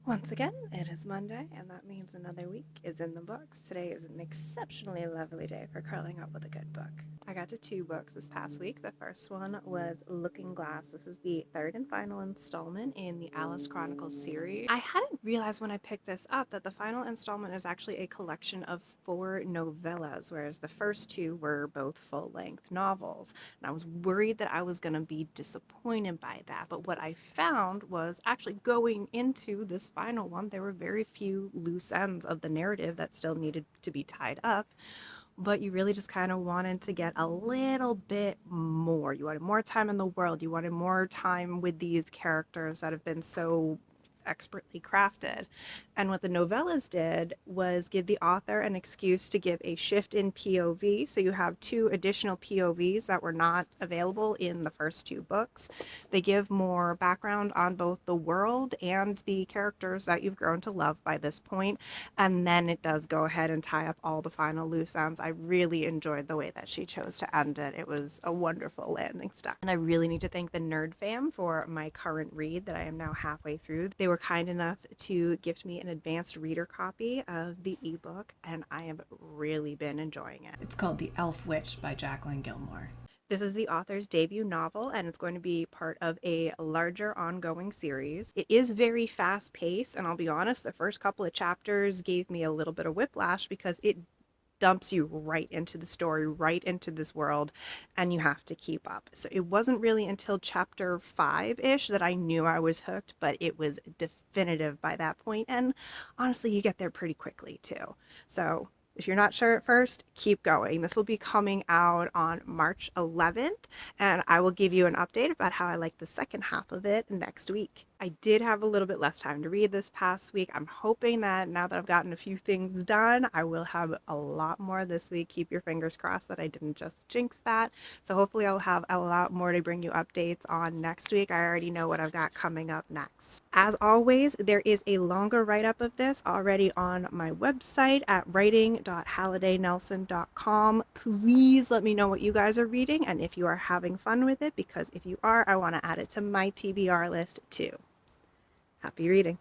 Once again, it is Monday, and that means another week is in the books. Today is an exceptionally lovely day for curling up with a good book. I got to 2 books this past week. The first one was Looking Glass. This is the third and final installment in the Alice Chronicles series. I hadn't realized when I picked this up that the final installment is actually a collection of 4 novellas, whereas the first 2 were both full-length novels. And I was worried that I was going to be disappointed by that, but what I found was actually going into this final one, there were very few loose ends of the narrative that still needed to be tied up, but you really just kind of wanted to get a little bit more. You wanted more time in the world. You wanted more time with these characters that have been so expertly crafted. And what the novellas did was give the author an excuse to give a shift in POV. So you have 2 additional POVs that were not available in the first 2 books. They give more background on both the world and the characters that you've grown to love by this point. And then it does go ahead and tie up all the final loose ends. I really enjoyed the way that she chose to end it. It was a wonderful landing spot. And I really need to thank the Nerd Fam for my current read that I am now halfway through. They were kind enough to gift me an advanced reader copy of the ebook, and I have really been enjoying it. It's called The Elf Witch by Jacquelyn Gilmore. This is the author's debut novel, and it's going to be part of a larger ongoing series. It is very fast paced, and I'll be honest, the first couple of chapters gave me a little bit of whiplash because it dumps you right into the story, right into this world, and you have to keep up. So it wasn't really until chapter 5-ish that I knew I was hooked, but it was definitive by that point, and honestly, you get there pretty quickly too. So if you're not sure at first, keep going. This will be coming out on March 11th, and I will give you an update about how I like the second half of it next week. I did have a little bit less time to read this past week. I'm hoping that now that I've gotten a few things done, I will have a lot more this week. Keep your fingers crossed that I didn't just jinx that. So hopefully I'll have a lot more to bring you updates on next week. I already know what I've got coming up next. As always, there is a longer write-up of this already on my website at writing.hallidaynelson.com. Please let me know what you guys are reading and if you are having fun with it, because if you are, I want to add it to my TBR list too. Happy reading.